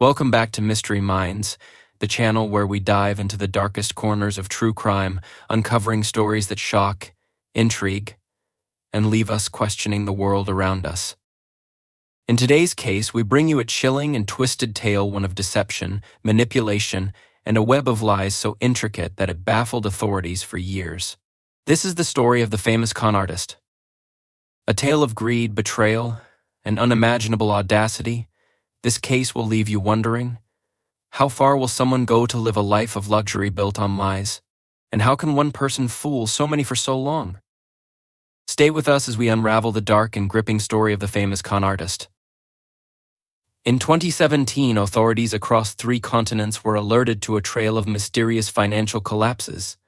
Welcome back to Mystery Minds, the channel where we dive into the darkest corners of true crime, uncovering stories that shock, intrigue, and leave us questioning the world around us. In today's case, we bring you a chilling and twisted tale, one of deception, manipulation, and a web of lies so intricate that it baffled authorities for years. This is the story of the famous con artist. A tale of greed, betrayal, and unimaginable audacity. This case will leave you wondering, how far will someone go to live a life of luxury built on lies? And how can one person fool so many for so long? Stay with us as we unravel the dark and gripping story of the famous con artist. In 2017, authorities across 3 continents were alerted to a trail of mysterious financial collapses.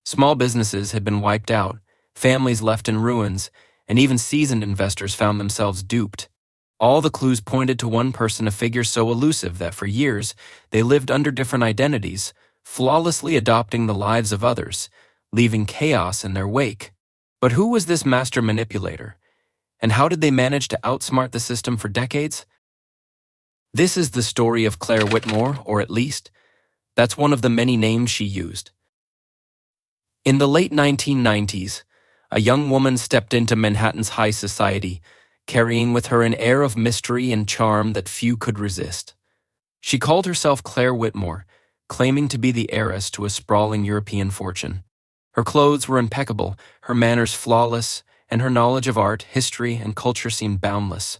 Small businesses had been wiped out, families left in ruins, and even seasoned investors found themselves duped. All the clues pointed to one person, a figure so elusive that for years they lived under different identities, flawlessly adopting the lives of others, leaving chaos in their wake. But who was this master manipulator? And how did they manage to outsmart the system for decades? This is the story of Claire Whitmore, or at least, that's one of the many names she used. In the late 1990s, a young woman stepped into Manhattan's high society, carrying with her an air of mystery and charm that few could resist. She called herself Claire Whitmore, claiming to be the heiress to a sprawling European fortune. Her clothes were impeccable, her manners flawless, and her knowledge of art, history, and culture seemed boundless.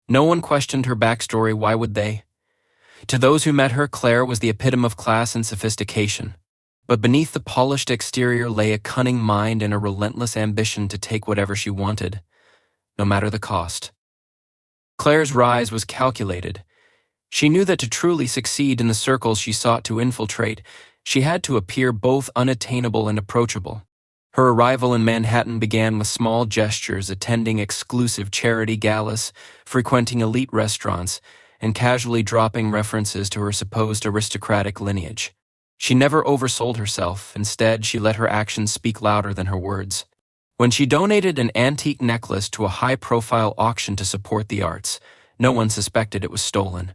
No one questioned her backstory. Why would they? To those who met her, Claire was the epitome of class and sophistication. But beneath the polished exterior lay a cunning mind and a relentless ambition to take whatever she wanted, no matter the cost. Claire's rise was calculated. She knew that to truly succeed in the circles she sought to infiltrate, she had to appear both unattainable and approachable. Her arrival in Manhattan began with small gestures, attending exclusive charity galas, frequenting elite restaurants, and casually dropping references to her supposed aristocratic lineage. She never oversold herself. Instead, she let her actions speak louder than her words. When she donated an antique necklace to a high-profile auction to support the arts, no one suspected it was stolen.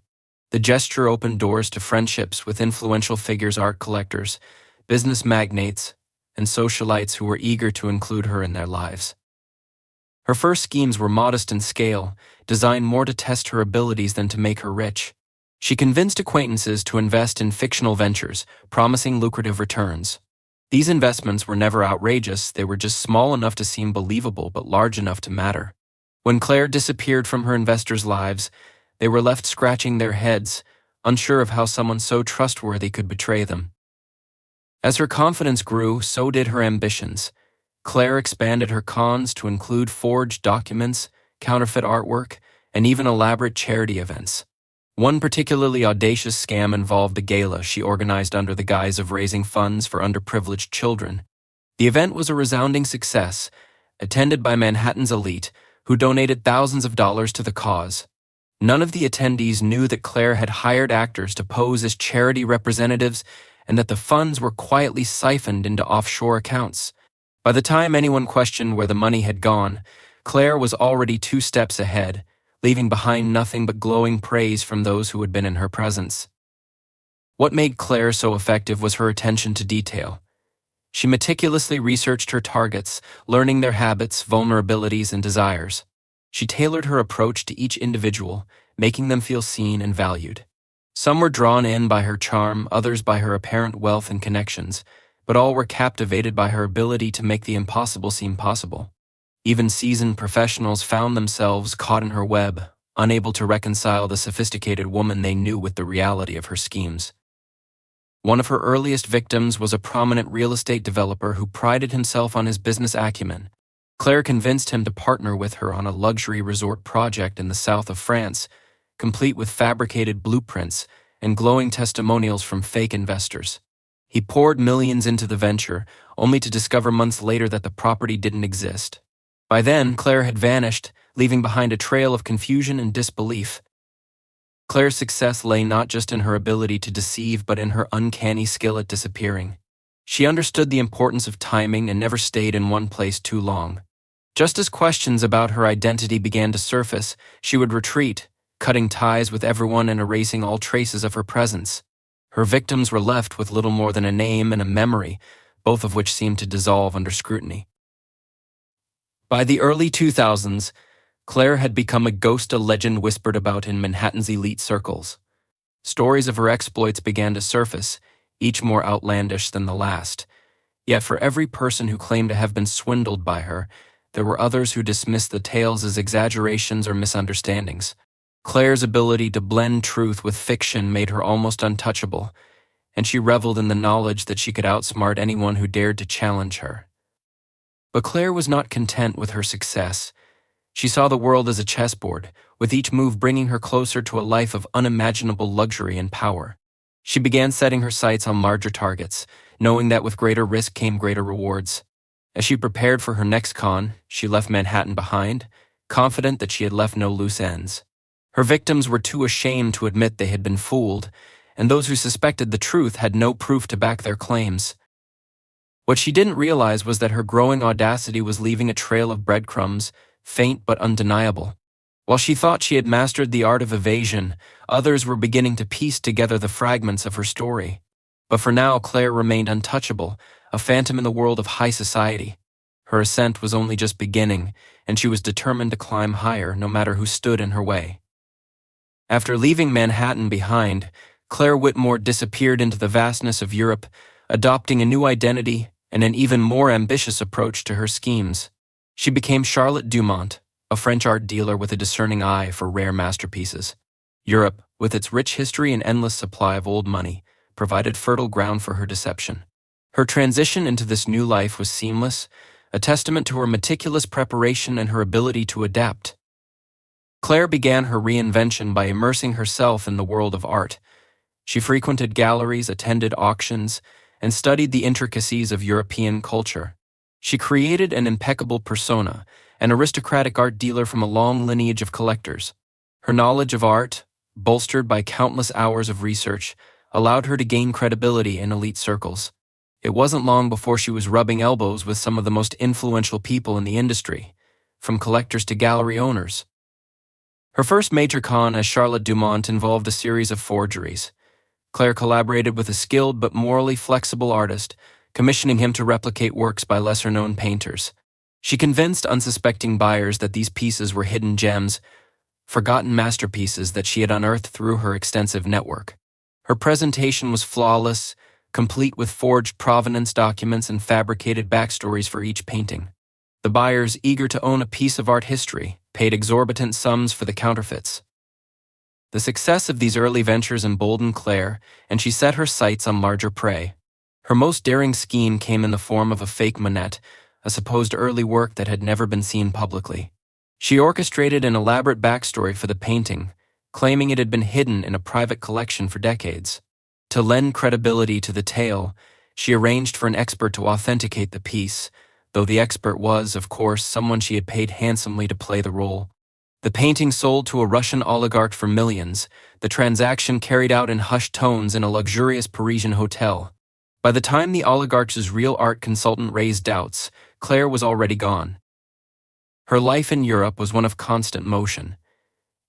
The gesture opened doors to friendships with influential figures, art collectors, business magnates, and socialites who were eager to include her in their lives. Her first schemes were modest in scale, designed more to test her abilities than to make her rich. She convinced acquaintances to invest in fictional ventures, promising lucrative returns. These investments were never outrageous, they were just small enough to seem believable but large enough to matter. When Claire disappeared from her investors' lives, they were left scratching their heads, unsure of how someone so trustworthy could betray them. As her confidence grew, so did her ambitions. Claire expanded her cons to include forged documents, counterfeit artwork, and even elaborate charity events. One particularly audacious scam involved a gala she organized under the guise of raising funds for underprivileged children. The event was a resounding success, attended by Manhattan's elite, who donated thousands of dollars to the cause. None of the attendees knew that Claire had hired actors to pose as charity representatives and that the funds were quietly siphoned into offshore accounts. By the time anyone questioned where the money had gone, Claire was already 2 steps ahead, leaving behind nothing but glowing praise from those who had been in her presence. What made Claire so effective was her attention to detail. She meticulously researched her targets, learning their habits, vulnerabilities, and desires. She tailored her approach to each individual, making them feel seen and valued. Some were drawn in by her charm, others by her apparent wealth and connections, but all were captivated by her ability to make the impossible seem possible. Even seasoned professionals found themselves caught in her web, unable to reconcile the sophisticated woman they knew with the reality of her schemes. One of her earliest victims was a prominent real estate developer who prided himself on his business acumen. Claire convinced him to partner with her on a luxury resort project in the south of France, complete with fabricated blueprints and glowing testimonials from fake investors. He poured millions into the venture, only to discover months later that the property didn't exist. By then, Claire had vanished, leaving behind a trail of confusion and disbelief. Claire's success lay not just in her ability to deceive, but in her uncanny skill at disappearing. She understood the importance of timing and never stayed in one place too long. Just as questions about her identity began to surface, she would retreat, cutting ties with everyone and erasing all traces of her presence. Her victims were left with little more than a name and a memory, both of which seemed to dissolve under scrutiny. By the early 2000s, Claire had become a ghost, a legend whispered about in Manhattan's elite circles. Stories of her exploits began to surface, each more outlandish than the last. Yet for every person who claimed to have been swindled by her, there were others who dismissed the tales as exaggerations or misunderstandings. Claire's ability to blend truth with fiction made her almost untouchable, and she reveled in the knowledge that she could outsmart anyone who dared to challenge her. But Claire was not content with her success. She saw the world as a chessboard, with each move bringing her closer to a life of unimaginable luxury and power. She began setting her sights on larger targets, knowing that with greater risk came greater rewards. As she prepared for her next con, she left Manhattan behind, confident that she had left no loose ends. Her victims were too ashamed to admit they had been fooled, and those who suspected the truth had no proof to back their claims. What she didn't realize was that her growing audacity was leaving a trail of breadcrumbs, faint but undeniable. While she thought she had mastered the art of evasion, others were beginning to piece together the fragments of her story. But for now, Claire remained untouchable, a phantom in the world of high society. Her ascent was only just beginning, and she was determined to climb higher, no matter who stood in her way. After leaving Manhattan behind, Claire Whitmore disappeared into the vastness of Europe, adopting a new identity and an even more ambitious approach to her schemes. She became Charlotte Dumont, a French art dealer with a discerning eye for rare masterpieces. Europe, with its rich history and endless supply of old money, provided fertile ground for her deception. Her transition into this new life was seamless, a testament to her meticulous preparation and her ability to adapt. Claire began her reinvention by immersing herself in the world of art. She frequented galleries, attended auctions, and studied the intricacies of European culture. She created an impeccable persona, an aristocratic art dealer from a long lineage of collectors. Her knowledge of art, bolstered by countless hours of research, allowed her to gain credibility in elite circles. It wasn't long before she was rubbing elbows with some of the most influential people in the industry, from collectors to gallery owners. Her first major con as Charlotte Dumont involved a series of forgeries. Claire collaborated with a skilled but morally flexible artist, commissioning him to replicate works by lesser-known painters. She convinced unsuspecting buyers that these pieces were hidden gems, forgotten masterpieces that she had unearthed through her extensive network. Her presentation was flawless, complete with forged provenance documents and fabricated backstories for each painting. The buyers, eager to own a piece of art history, paid exorbitant sums for the counterfeits. The success of these early ventures emboldened Claire, and she set her sights on larger prey. Her most daring scheme came in the form of a fake Monet, a supposed early work that had never been seen publicly. She orchestrated an elaborate backstory for the painting, claiming it had been hidden in a private collection for decades. To lend credibility to the tale, she arranged for an expert to authenticate the piece, though the expert was, of course, someone she had paid handsomely to play the role. The painting sold to a Russian oligarch for millions, the transaction carried out in hushed tones in a luxurious Parisian hotel. By the time the oligarch's real art consultant raised doubts, Claire was already gone. Her life in Europe was one of constant motion.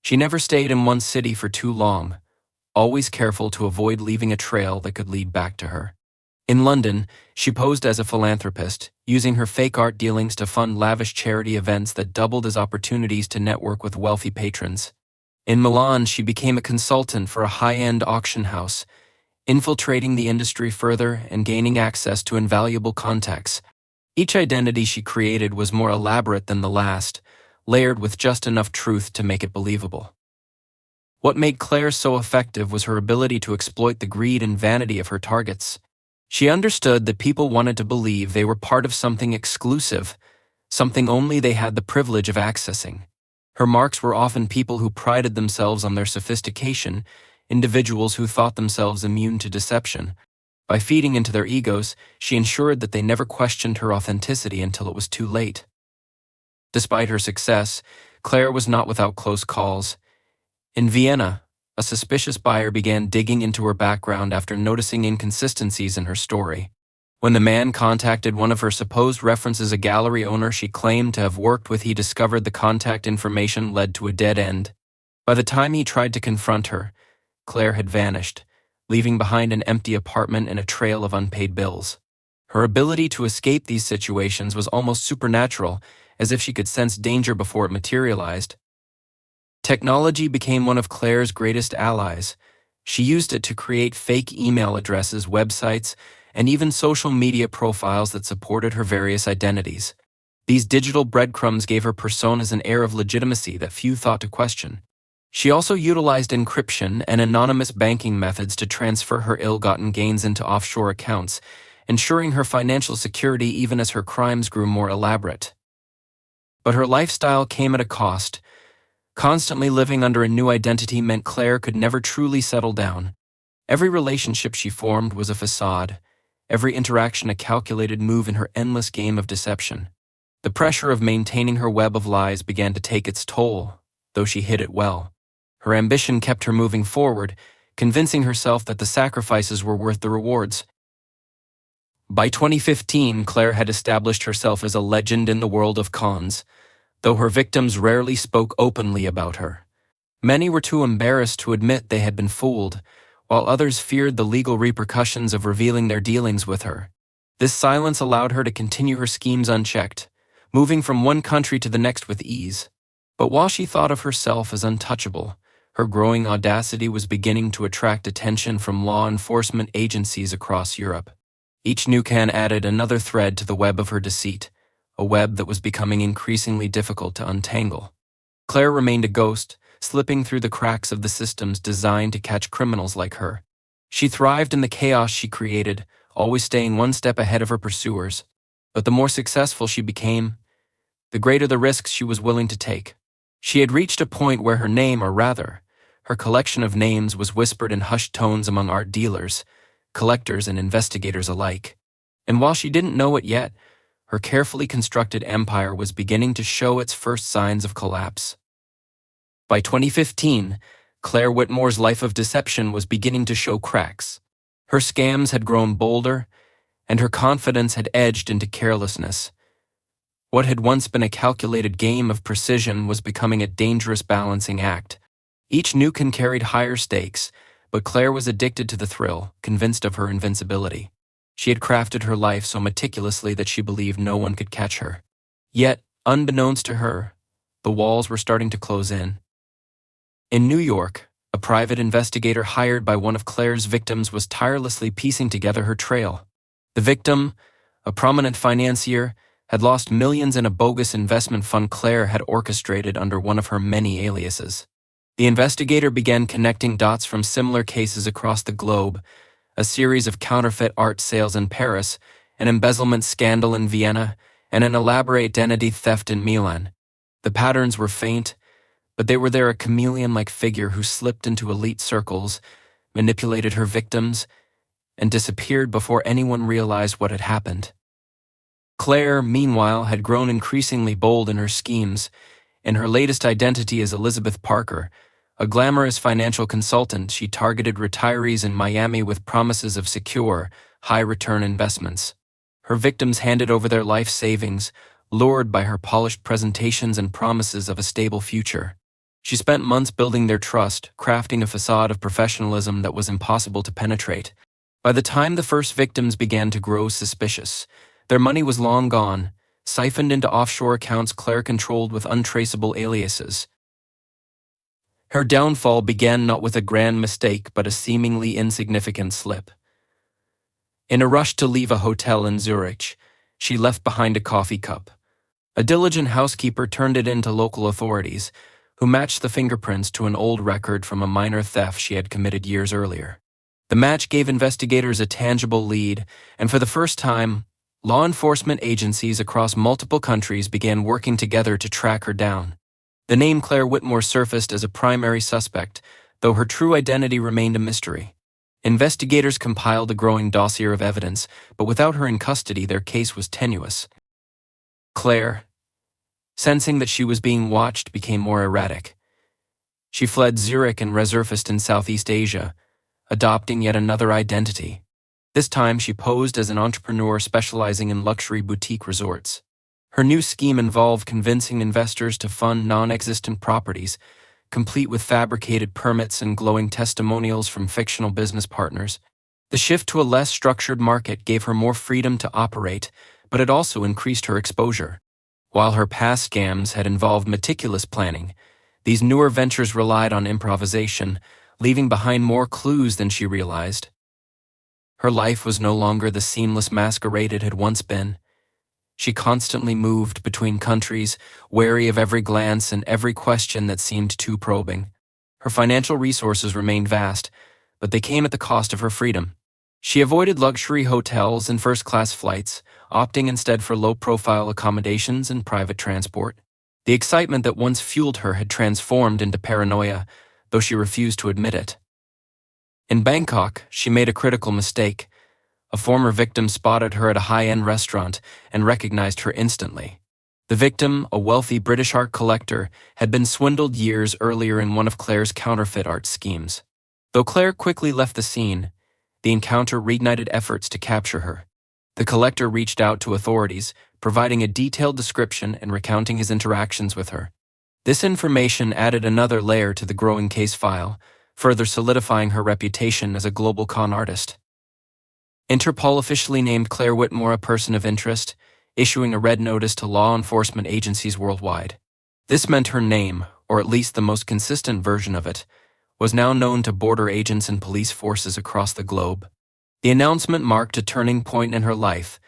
She never stayed in one city for too long, always careful to avoid leaving a trail that could lead back to her. In London, she posed as a philanthropist, using her fake art dealings to fund lavish charity events that doubled as opportunities to network with wealthy patrons. In Milan, she became a consultant for a high-end auction house, infiltrating the industry further and gaining access to invaluable contacts. Each identity she created was more elaborate than the last, layered with just enough truth to make it believable. What made Claire so effective was her ability to exploit the greed and vanity of her targets. She understood that people wanted to believe they were part of something exclusive, something only they had the privilege of accessing. Her marks were often people who prided themselves on their sophistication, individuals who thought themselves immune to deception. By feeding into their egos, she ensured that they never questioned her authenticity until it was too late. Despite her success, Claire was not without close calls. In Vienna, a suspicious buyer began digging into her background after noticing inconsistencies in her story. When the man contacted one of her supposed references, a gallery owner she claimed to have worked with, he discovered the contact information led to a dead end. By the time he tried to confront her, Claire had vanished, leaving behind an empty apartment and a trail of unpaid bills. Her ability to escape these situations was almost supernatural, as if she could sense danger before it materialized. Technology became one of Claire's greatest allies. She used it to create fake email addresses, websites, and even social media profiles that supported her various identities. These digital breadcrumbs gave her personas an air of legitimacy that few thought to question. She also utilized encryption and anonymous banking methods to transfer her ill-gotten gains into offshore accounts, ensuring her financial security even as her crimes grew more elaborate. But her lifestyle came at a cost. Constantly living under a new identity meant Claire could never truly settle down. Every relationship she formed was a facade, every interaction a calculated move in her endless game of deception. The pressure of maintaining her web of lies began to take its toll, though she hid it well. Her ambition kept her moving forward, convincing herself that the sacrifices were worth the rewards. By 2015, Claire had established herself as a legend in the world of cons, though her victims rarely spoke openly about her. Many were too embarrassed to admit they had been fooled, while others feared the legal repercussions of revealing their dealings with her. This silence allowed her to continue her schemes unchecked, moving from one country to the next with ease. But while she thought of herself as untouchable, her growing audacity was beginning to attract attention from law enforcement agencies across Europe. Each new can added another thread to the web of her deceit, a web that was becoming increasingly difficult to untangle. Claire remained a ghost, slipping through the cracks of the systems designed to catch criminals like her. She thrived in the chaos she created, always staying one step ahead of her pursuers. But the more successful she became, the greater the risks she was willing to take. She had reached a point where her name, or rather, her collection of names, was whispered in hushed tones among art dealers, collectors, and investigators alike. And while she didn't know it yet, her carefully constructed empire was beginning to show its first signs of collapse. By 2015, Claire Whitmore's life of deception was beginning to show cracks. Her scams had grown bolder, and her confidence had edged into carelessness. What had once been a calculated game of precision was becoming a dangerous balancing act. Each new can carried higher stakes, but Claire was addicted to the thrill, convinced of her invincibility. She had crafted her life so meticulously that she believed no one could catch her. Yet, unbeknownst to her, the walls were starting to close in. In New York, a private investigator hired by one of Claire's victims was tirelessly piecing together her trail. The victim, a prominent financier, had lost millions in a bogus investment fund Claire had orchestrated under one of her many aliases. The investigator began connecting dots from similar cases across the globe, a series of counterfeit art sales in Paris, an embezzlement scandal in Vienna, and an elaborate identity theft in Milan. The patterns were faint, but they were there, a chameleon-like figure who slipped into elite circles, manipulated her victims, and disappeared before anyone realized what had happened. Claire, meanwhile, had grown increasingly bold in her schemes. In her latest identity as Elizabeth Parker, a glamorous financial consultant, she targeted retirees in Miami with promises of secure, high-return investments. Her victims handed over their life savings, lured by her polished presentations and promises of a stable future. She spent months building their trust, crafting a facade of professionalism that was impossible to penetrate. By the time the first victims began to grow suspicious, their money was long gone, siphoned into offshore accounts Claire controlled with untraceable aliases. Her downfall began not with a grand mistake, but a seemingly insignificant slip. In a rush to leave a hotel in Zurich, she left behind a coffee cup. A diligent housekeeper turned it in to local authorities, who matched the fingerprints to an old record from a minor theft she had committed years earlier. The match gave investigators a tangible lead, and for the first time, law enforcement agencies across multiple countries began working together to track her down. The name Claire Whitmore surfaced as a primary suspect, though her true identity remained a mystery. Investigators compiled a growing dossier of evidence, but without her in custody, their case was tenuous. Claire, sensing that she was being watched, became more erratic. She fled Zurich and resurfaced in Southeast Asia, adopting yet another identity. This time, she posed as an entrepreneur specializing in luxury boutique resorts. Her new scheme involved convincing investors to fund non-existent properties, complete with fabricated permits and glowing testimonials from fictional business partners. The shift to a less structured market gave her more freedom to operate, but it also increased her exposure. While her past scams had involved meticulous planning, these newer ventures relied on improvisation, leaving behind more clues than she realized. Her life was no longer the seamless masquerade it had once been. She constantly moved between countries, wary of every glance and every question that seemed too probing. Her financial resources remained vast, but they came at the cost of her freedom. She avoided luxury hotels and first-class flights, opting instead for low-profile accommodations and private transport. The excitement that once fueled her had transformed into paranoia, though she refused to admit it. In Bangkok, she made a critical mistake. A former victim spotted her at a high-end restaurant and recognized her instantly. The victim, a wealthy British art collector, had been swindled years earlier in one of Claire's counterfeit art schemes. Though Claire quickly left the scene, the encounter reignited efforts to capture her. The collector reached out to authorities, providing a detailed description and recounting his interactions with her. This information added another layer to the growing case file, further solidifying her reputation as a global con artist. Interpol officially named Claire Whitmore a person of interest, issuing a red notice to law enforcement agencies worldwide. This meant her name, or at least the most consistent version of it, was now known to border agents and police forces across the globe. The announcement marked a turning point in her life.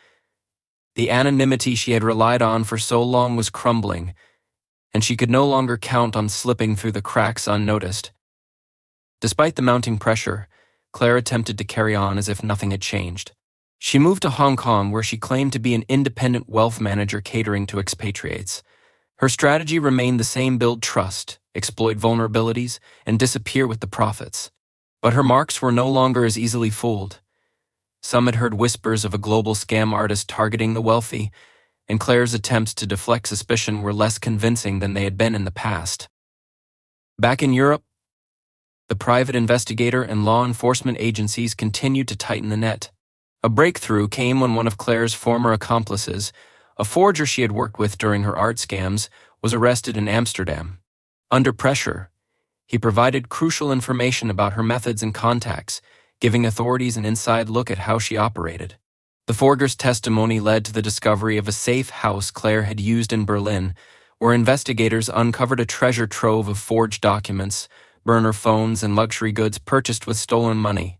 The anonymity she had relied on for so long was crumbling, and she could no longer count on slipping through the cracks unnoticed. Despite the mounting pressure, Claire attempted to carry on as if nothing had changed. She moved to Hong Kong, where she claimed to be an independent wealth manager catering to expatriates. Her strategy remained the same: build trust, exploit vulnerabilities, and disappear with the profits. But her marks were no longer as easily fooled. Some had heard whispers of a global scam artist targeting the wealthy, and Claire's attempts to deflect suspicion were less convincing than they had been in the past. Back in Europe, the private investigator and law enforcement agencies continued to tighten the net. A breakthrough came when one of Claire's former accomplices, a forger she had worked with during her art scams, was arrested in Amsterdam. Under pressure, he provided crucial information about her methods and contacts, giving authorities an inside look at how she operated. The forger's testimony led to the discovery of a safe house Claire had used in Berlin, where investigators uncovered a treasure trove of forged documents, burner phones, and luxury goods purchased with stolen money.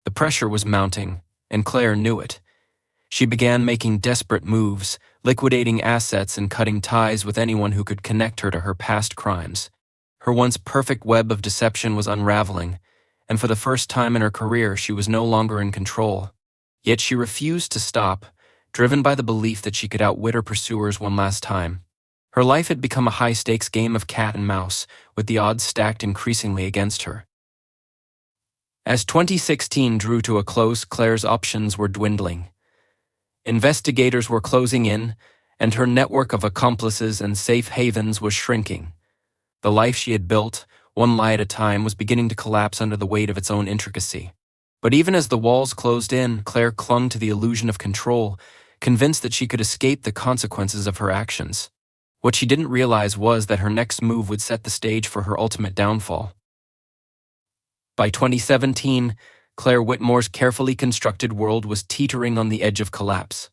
The pressure was mounting, and Claire knew it. She began making desperate moves, liquidating assets and cutting ties with anyone who could connect her to her past crimes. Her once perfect web of deception was unraveling, and for the first time in her career, she was no longer in control. Yet she refused to stop, driven by the belief that she could outwit her pursuers one last time. Her life had become a high-stakes game of cat and mouse, with the odds stacked increasingly against her. As 2016 drew to a close, Claire's options were dwindling. Investigators were closing in, and her network of accomplices and safe havens was shrinking. The life she had built, one lie at a time, was beginning to collapse under the weight of its own intricacy. But even as the walls closed in, Claire clung to the illusion of control, convinced that she could escape the consequences of her actions. What she didn't realize was that her next move would set the stage for her ultimate downfall. By 2017, Claire Whitmore's carefully constructed world was teetering on the edge of collapse.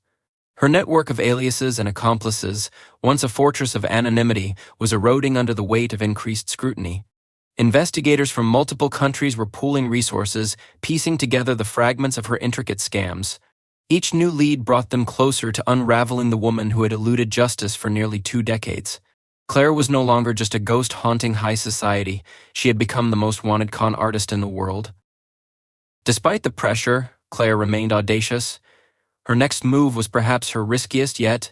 Her network of aliases and accomplices, once a fortress of anonymity, was eroding under the weight of increased scrutiny. Investigators from multiple countries were pooling resources, piecing together the fragments of her intricate scams. Each new lead brought them closer to unraveling the woman who had eluded justice for nearly 2 decades. Claire was no longer just a ghost haunting high society. She had become the most wanted con artist in the world. Despite the pressure, Claire remained audacious. Her next move was perhaps her riskiest yet,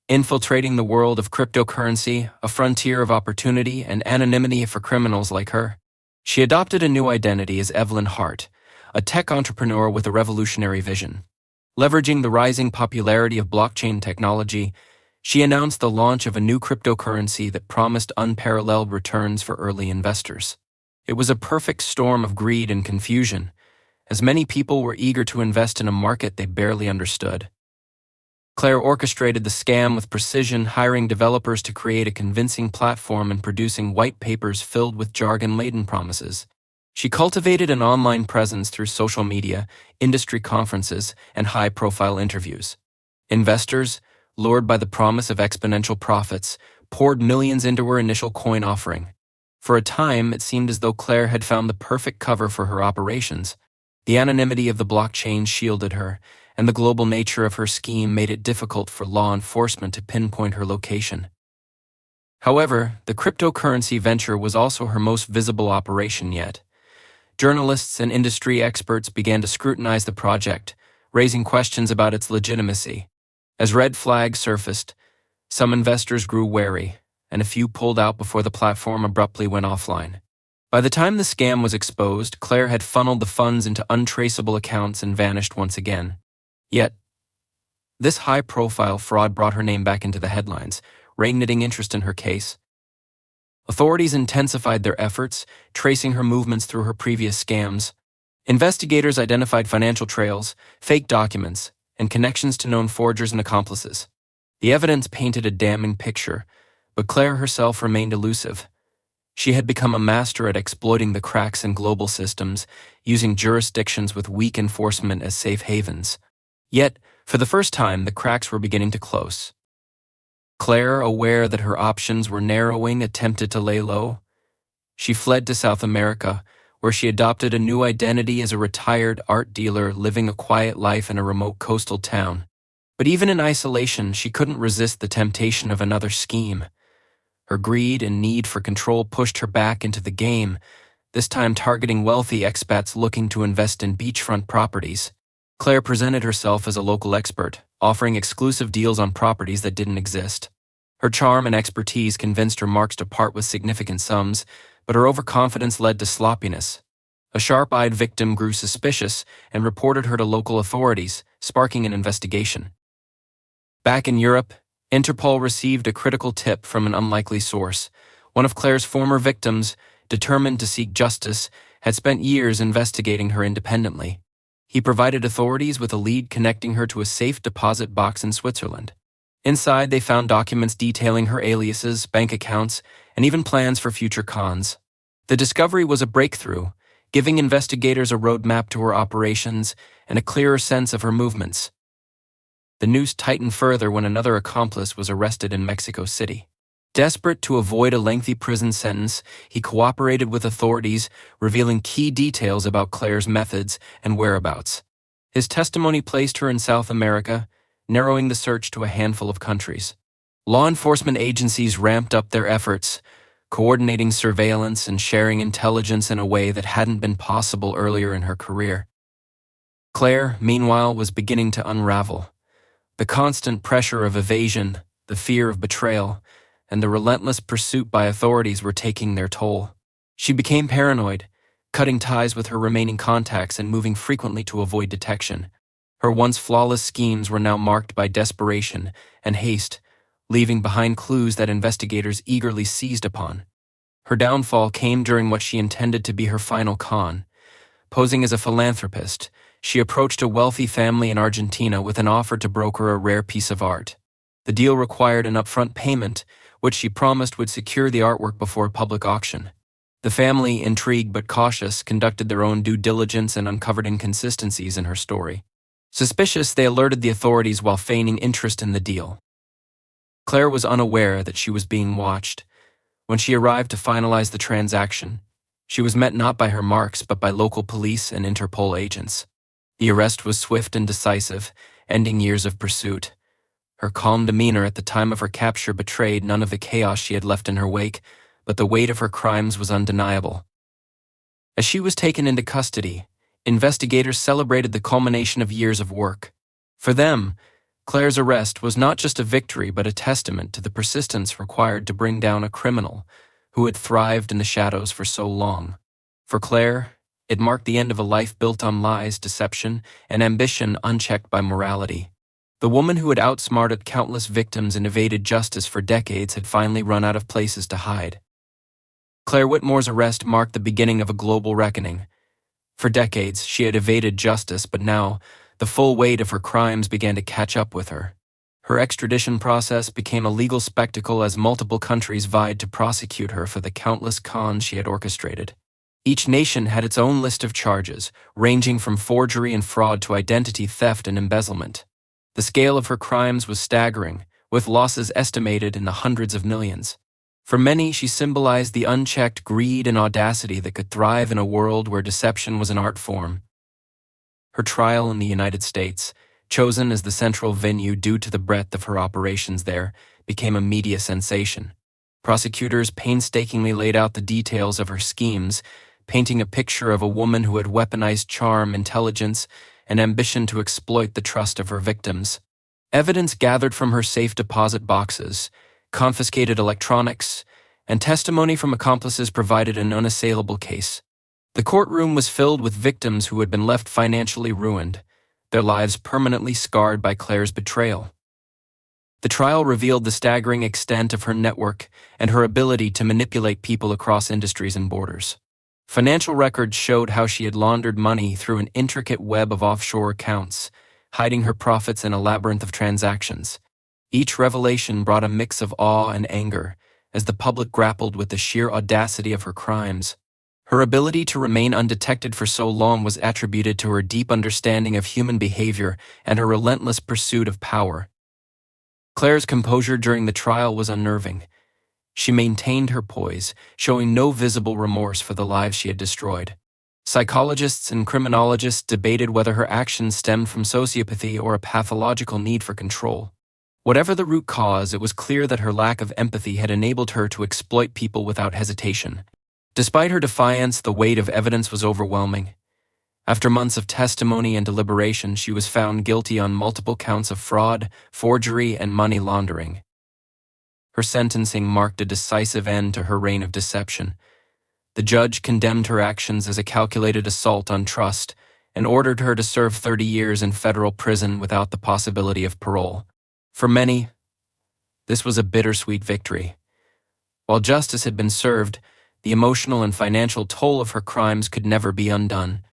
infiltrating the world of cryptocurrency, a frontier of opportunity and anonymity for criminals like her. She adopted a new identity as Evelyn Hart, a tech entrepreneur with a revolutionary vision. Leveraging the rising popularity of blockchain technology, she announced the launch of a new cryptocurrency that promised unparalleled returns for early investors. It was a perfect storm of greed and confusion, as many people were eager to invest in a market they barely understood. Claire orchestrated the scam with precision, hiring developers to create a convincing platform and producing white papers filled with jargon-laden promises. She cultivated an online presence through social media, industry conferences, and high-profile interviews. Investors, lured by the promise of exponential profits, poured millions into her initial coin offering. For a time, it seemed as though Claire had found the perfect cover for her operations. The anonymity of the blockchain shielded her, and the global nature of her scheme made it difficult for law enforcement to pinpoint her location. However, the cryptocurrency venture was also her most visible operation yet. Journalists and industry experts began to scrutinize the project, raising questions about its legitimacy. As red flags surfaced, some investors grew wary, and a few pulled out before the platform abruptly went offline. By the time the scam was exposed, Claire had funneled the funds into untraceable accounts and vanished once again. Yet, this high-profile fraud brought her name back into the headlines, reigniting interest in her case. Authorities intensified their efforts, tracing her movements through her previous scams. Investigators identified financial trails, fake documents, and connections to known forgers and accomplices. The evidence painted a damning picture, but Claire herself remained elusive. She had become a master at exploiting the cracks in global systems, using jurisdictions with weak enforcement as safe havens. Yet, for the first time, the cracks were beginning to close. Claire, aware that her options were narrowing, attempted to lay low. She fled to South America, where she adopted a new identity as a retired art dealer living a quiet life in a remote coastal town. But even in isolation, she couldn't resist the temptation of another scheme. Her greed and need for control pushed her back into the game, this time targeting wealthy expats looking to invest in beachfront properties. Claire presented herself as a local expert, offering exclusive deals on properties that didn't exist. Her charm and expertise convinced her marks to part with significant sums, but her overconfidence led to sloppiness. A sharp-eyed victim grew suspicious and reported her to local authorities, sparking an investigation. Back in Europe, Interpol received a critical tip from an unlikely source. One of Claire's former victims, determined to seek justice, had spent years investigating her independently. He provided authorities with a lead connecting her to a safe deposit box in Switzerland. Inside, they found documents detailing her aliases, bank accounts, and even plans for future cons. The discovery was a breakthrough, giving investigators a roadmap to her operations and a clearer sense of her movements. The noose tightened further when another accomplice was arrested in Mexico City. Desperate to avoid a lengthy prison sentence, he cooperated with authorities, revealing key details about Claire's methods and whereabouts. His testimony placed her in South America, narrowing the search to a handful of countries. Law enforcement agencies ramped up their efforts, coordinating surveillance and sharing intelligence in a way that hadn't been possible earlier in her career. Claire, meanwhile, was beginning to unravel. The constant pressure of evasion, the fear of betrayal, and the relentless pursuit by authorities were taking their toll. She became paranoid, cutting ties with her remaining contacts and moving frequently to avoid detection. Her once flawless schemes were now marked by desperation and haste, leaving behind clues that investigators eagerly seized upon. Her downfall came during what she intended to be her final con. Posing as a philanthropist, she approached a wealthy family in Argentina with an offer to broker a rare piece of art. The deal required an upfront payment, which she promised would secure the artwork before a public auction. The family, intrigued but cautious, conducted their own due diligence and uncovered inconsistencies in her story. Suspicious, they alerted the authorities while feigning interest in the deal. Claire was unaware that she was being watched. When she arrived to finalize the transaction, she was met not by her marks but by local police and Interpol agents. The arrest was swift and decisive, ending years of pursuit. Her calm demeanor at the time of her capture betrayed none of the chaos she had left in her wake, but the weight of her crimes was undeniable. As she was taken into custody, investigators celebrated the culmination of years of work. For them, Claire's arrest was not just a victory but a testament to the persistence required to bring down a criminal who had thrived in the shadows for so long. For Claire, it marked the end of a life built on lies, deception, and ambition unchecked by morality. The woman who had outsmarted countless victims and evaded justice for decades had finally run out of places to hide. Claire Whitmore's arrest marked the beginning of a global reckoning. For decades, she had evaded justice, but now, the full weight of her crimes began to catch up with her. Her extradition process became a legal spectacle as multiple countries vied to prosecute her for the countless cons she had orchestrated. Each nation had its own list of charges, ranging from forgery and fraud to identity theft and embezzlement. The scale of her crimes was staggering, with losses estimated in the hundreds of millions. For many, she symbolized the unchecked greed and audacity that could thrive in a world where deception was an art form. Her trial in the United States, chosen as the central venue due to the breadth of her operations there, became a media sensation. Prosecutors painstakingly laid out the details of her schemes, painting a picture of a woman who had weaponized charm, intelligence, and ambition to exploit the trust of her victims. Evidence gathered from her safe deposit boxes, confiscated electronics, and testimony from accomplices provided an unassailable case. The courtroom was filled with victims who had been left financially ruined, their lives permanently scarred by Claire's betrayal. The trial revealed the staggering extent of her network and her ability to manipulate people across industries and borders. Financial records showed how she had laundered money through an intricate web of offshore accounts, hiding her profits in a labyrinth of transactions. Each revelation brought a mix of awe and anger as the public grappled with the sheer audacity of her crimes. Her ability to remain undetected for so long was attributed to her deep understanding of human behavior and her relentless pursuit of power. Claire's composure during the trial was unnerving. She maintained her poise, showing no visible remorse for the lives she had destroyed. Psychologists and criminologists debated whether her actions stemmed from sociopathy or a pathological need for control. Whatever the root cause, it was clear that her lack of empathy had enabled her to exploit people without hesitation. Despite her defiance, the weight of evidence was overwhelming. After months of testimony and deliberation, she was found guilty on multiple counts of fraud, forgery, and money laundering. Her sentencing marked a decisive end to her reign of deception. The judge condemned her actions as a calculated assault on trust and ordered her to serve 30 years in federal prison without the possibility of parole. For many, this was a bittersweet victory. While justice had been served, the emotional and financial toll of her crimes could never be undone.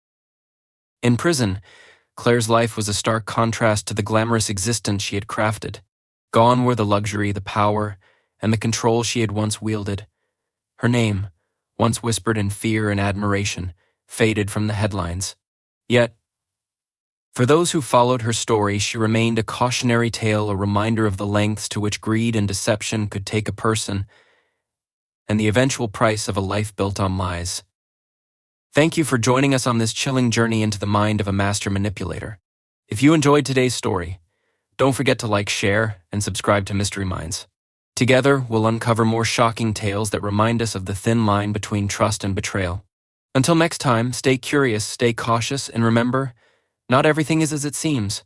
In prison, Claire's life was a stark contrast to the glamorous existence she had crafted. Gone were the luxury, the power, and the control she had once wielded. Her name, once whispered in fear and admiration, faded from the headlines. Yet, for those who followed her story, she remained a cautionary tale, a reminder of the lengths to which greed and deception could take a person, and the eventual price of a life built on lies. Thank you for joining us on this chilling journey into the mind of a master manipulator. If you enjoyed today's story, don't forget to like, share, and subscribe to Mystery Minds. Together, we'll uncover more shocking tales that remind us of the thin line between trust and betrayal. Until next time, stay curious, stay cautious, and remember, not everything is as it seems.